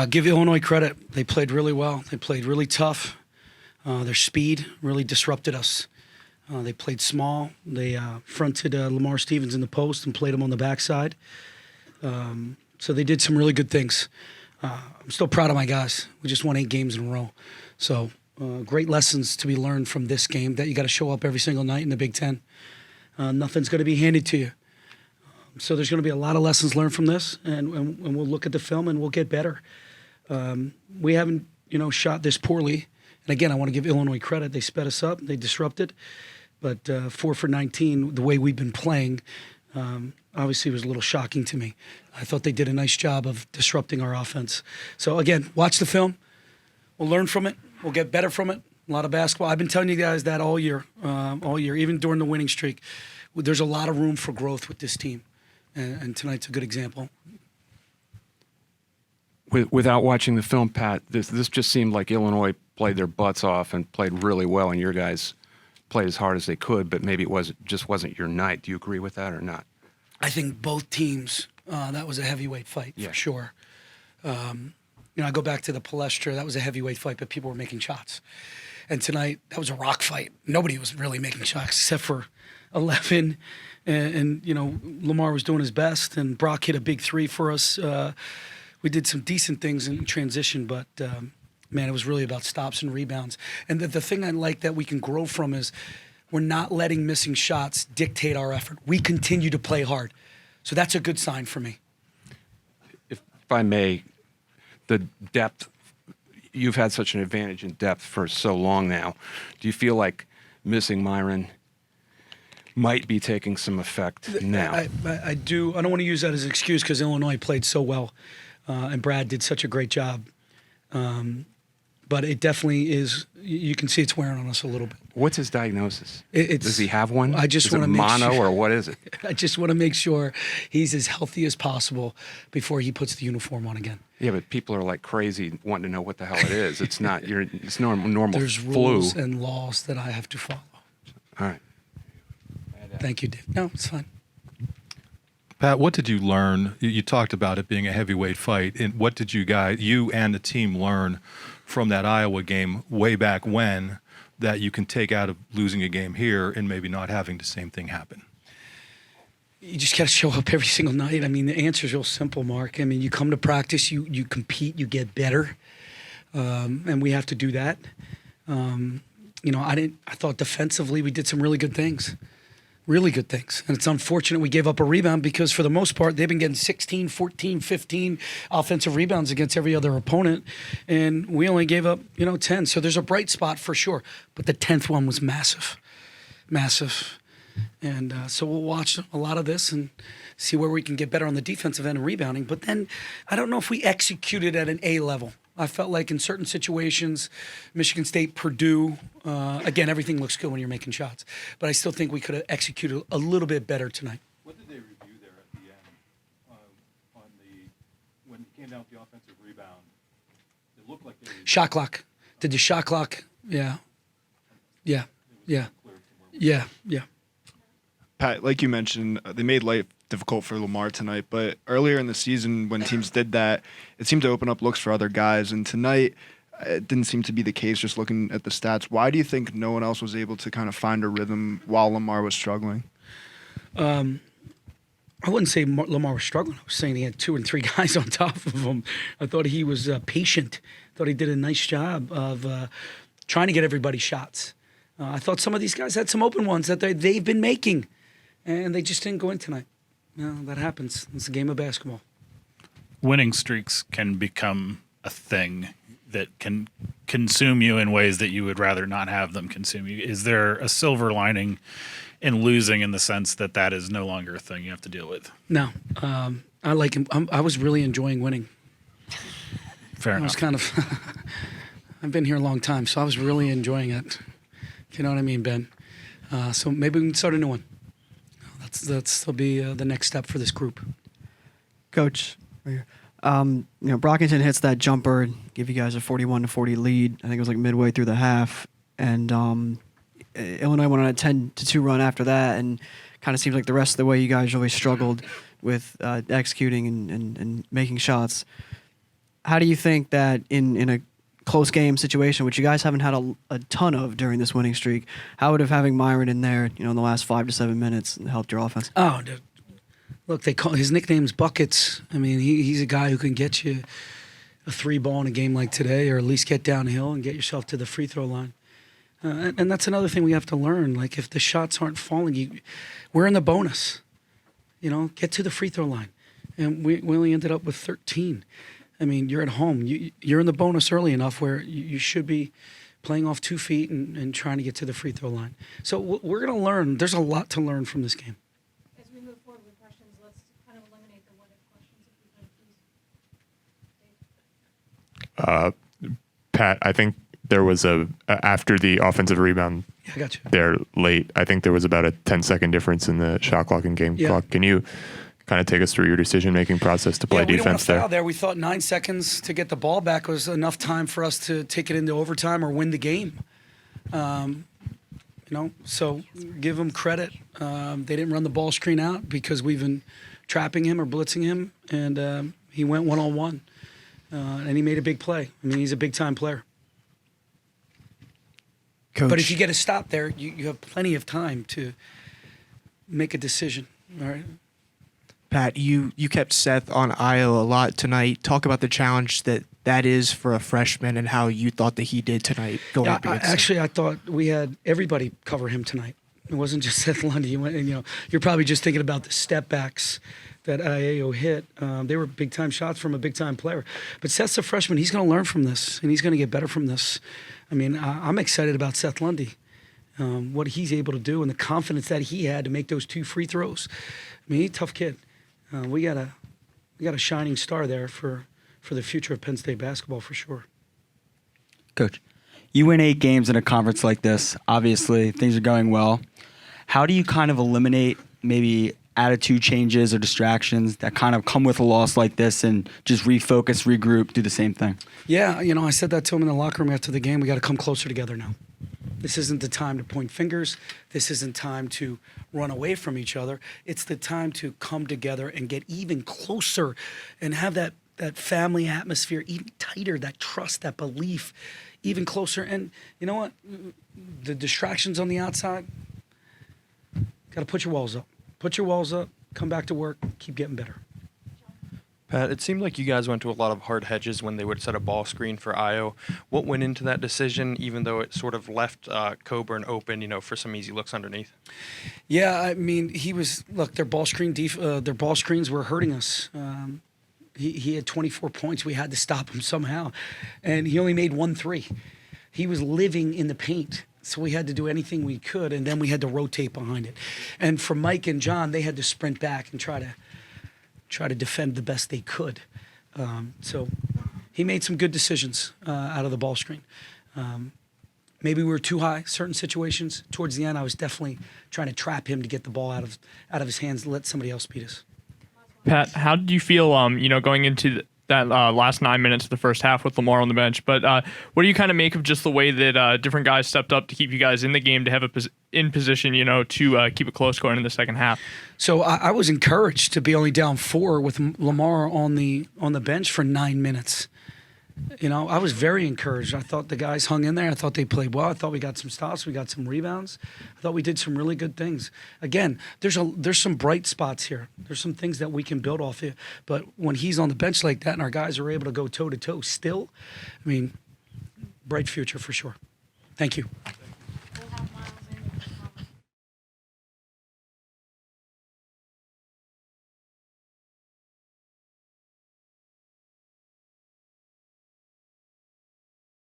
Give Illinois credit. They played really well. They played really tough. Their speed really disrupted us. They played small. They fronted Lamar Stevens in the post and played him on the backside. So they did some really good things. I'm still proud of my guys. We just won 8 games in a row. So great lessons to be learned from this game, that you got to show up every single night in the Big Ten. Nothing's going to be handed to you. So there's going to be a lot of lessons learned from this, and we'll look at the film and we'll get better. We haven't, shot this poorly. And again, I want to give Illinois credit. They sped us up. They disrupted. But 4 for 19, the way we've been playing, obviously was a little shocking to me. I thought they did a nice job of disrupting our offense. So again, watch the film. We'll learn from it. We'll get better from it. A lot of basketball. I've been telling you guys that all year, even during the winning streak. There's a lot of room for growth with this team. And tonight's a good example. Without watching the film, Pat, this just seemed like Illinois played their butts off and played really well, and your guys played as hard as they could, but maybe it just wasn't your night. Do you agree with that or not? I think both teams, that was a heavyweight fight, for sure. I go back to the Palestra. That was a heavyweight fight, but people were making shots. And tonight, that was a rock fight. Nobody was really making shots except for 11. And Lamar was doing his best, and Brock hit a big 3 for us. We did some decent things in transition, but, man, it was really about stops and rebounds. And the thing I like that we can grow from is we're not letting missing shots dictate our effort. We continue to play hard. So that's a good sign for me. If I may, the depth, you've had such an advantage in depth for so long now. Do you feel like missing Myron might be taking some effect now? I do. I don't want to use that as an excuse because Illinois played so well, and Brad did such a great job. But it definitely is. You can see it's wearing on us a little bit. What's his diagnosis? Does he have one? I just want to make mono or what is it? I just want to make sure he's as healthy as possible before he puts the uniform on again. Yeah, but people are like crazy wanting to know what the hell it is. It's not. It's normal. There's flu. rules and laws that I have to follow. All right. Thank you, Dave. No, it's fine. Pat, what did you learn? You talked about it being a heavyweight fight. And what did you and the team learn from that Iowa game way back when that you can take out of losing a game here and maybe not having the same thing happen? You just got to show up every single night. I mean, the answer is real simple, Mark. I mean, you come to practice, you compete, you get better, and we have to do that. I thought defensively we did some really good things. Really good things. And it's unfortunate we gave up a rebound because for the most part, they've been getting 16, 14, 15 offensive rebounds against every other opponent. And we only gave up, 10. So there's a bright spot for sure. But the 10th one was massive. Massive. And so we'll watch a lot of this and see where we can get better on the defensive end and rebounding. But then I don't know if we executed at an A level. I felt like in certain situations, Michigan State, Purdue, again, everything looks good when you're making shots. But I still think we could have executed a little bit better tonight. What did they review there at the end when it came down with the offensive rebound? It looked like they were... Shot clock. Did the shot clock? Yeah. Pat, like you mentioned, they made life difficult for Lamar tonight, but earlier in the season when teams did that, it seemed to open up looks for other guys, and tonight it didn't seem to be the case just looking at the stats. Why do you think no one else was able to kind of find a rhythm while Lamar was struggling? I wouldn't say Lamar was struggling. I was saying he had 2 and 3 guys on top of him. I thought he was patient. I thought he did a nice job of trying to get everybody shots. I thought some of these guys had some open ones that they've been making, and they just didn't go in tonight. That happens. It's a game of basketball. Winning streaks can become a thing that can consume you in ways that you would rather not have them consume you. Is there a silver lining in losing in the sense that that is no longer a thing you have to deal with? No. I like him. I was really enjoying winning. Fair enough. I was kind of I've been here a long time, so I was really enjoying it. You know what I mean, Ben? So maybe we can start a new one. That'll be the next step for this group. Coach, right here. Brockington hits that jumper, give you guys a 41-40 lead. I think it was like midway through the half, and Illinois went on a 10-2 run after that, and kind of seems like the rest of the way you guys really struggled with executing and making shots. how do you think that in a close game situation, which you guys haven't had a ton of during this winning streak, how would have having Myron in there, in the last 5 to 7 minutes helped your offense? Oh, dude. Look, they call his nickname's Buckets. I mean, he's a guy who can get you a 3-ball in a game like today, or at least get downhill and get yourself to the free throw line. And that's another thing we have to learn. Like, if the shots aren't falling, we're in the bonus. Get to the free throw line. And we only ended up with 13. I mean, you're at home. You're in the bonus early enough where you should be playing off 2 feet and trying to get to the free throw line. So we're going to learn. There's a lot to learn from this game. As we move forward with questions, let's kind of eliminate the what-if questions, if we could, please. Pat, I think there was after the offensive rebound Yeah, I got you. there late, I think there was about a 10-second difference in the shot clock and game clock. Can you kind of take us through your decision-making process to play we didn't want defense to foul there? there. We thought 9 seconds to get the ball back was enough time for us to take it into overtime or win the game. So give them credit. They didn't run the ball screen out because we've been trapping him or blitzing him, and he went one-on-one, and he made a big play. I mean, he's a big-time player. Coach. But if you get a stop there, you have plenty of time to make a decision. All right. Pat, you kept Seth on IO a lot tonight. Talk about the challenge that is for a freshman and how you thought that he did tonight going up against him. I thought we had everybody cover him tonight. It wasn't just Seth Lundy. You're probably just thinking about the step backs that IAO hit. They were big-time shots from a big-time player. But Seth's a freshman. He's going to learn from this, and he's going to get better from this. I mean, I'm excited about Seth Lundy, what he's able to do and the confidence that he had to make those 2 free throws. I mean, he's a tough kid. We got a shining star there for the future of Penn State basketball for sure. Coach, you win 8 games in a conference like this. Obviously, things are going well. How do you kind of eliminate maybe attitude changes or distractions that kind of come with a loss like this and just refocus, regroup, do the same thing? Yeah, I said that to him in the locker room after the game. We got to come closer together now. This isn't the time to point fingers. This isn't time to run away from each other. It's the time to come together and get even closer and have that family atmosphere even tighter, that trust, that belief, even closer. And you know what? The distractions on the outside, got to put your walls up. Put your walls up, come back to work, keep getting better. Pat, it seemed like you guys went to a lot of hard hedges when they would set a ball screen for Io. What went into that decision, even though it sort of left Coburn open, for some easy looks underneath? Yeah, I mean, their ball screens were hurting us. He had 24 points. We had to stop him somehow. And he only made 1 3. He was living in the paint. So we had to do anything we could, and then we had to rotate behind it. And for Mike and John, they had to sprint back and try to defend the best they could. So he made some good decisions out of the ball screen. Maybe we were too high, certain situations. Towards the end, I was definitely trying to trap him to get the ball out of his hands and let somebody else beat us. Pat, how did you feel, going into that last 9 minutes of the first half with Lamar on the bench? But what do you kind of make of just the way that different guys stepped up to keep you guys in the game, to have in position, to keep it close going in the second half? So I was encouraged to be only down 4 with Lamar on the bench for 9 minutes. I was very encouraged. I thought the guys hung in there. I thought they played well. I thought we got some stops. We got some rebounds. I thought we did some really good things. Again, there's some bright spots here. There's some things that we can build off of. But when he's on the bench like that and our guys are able to go toe-to-toe still, I mean, bright future for sure. Thank you.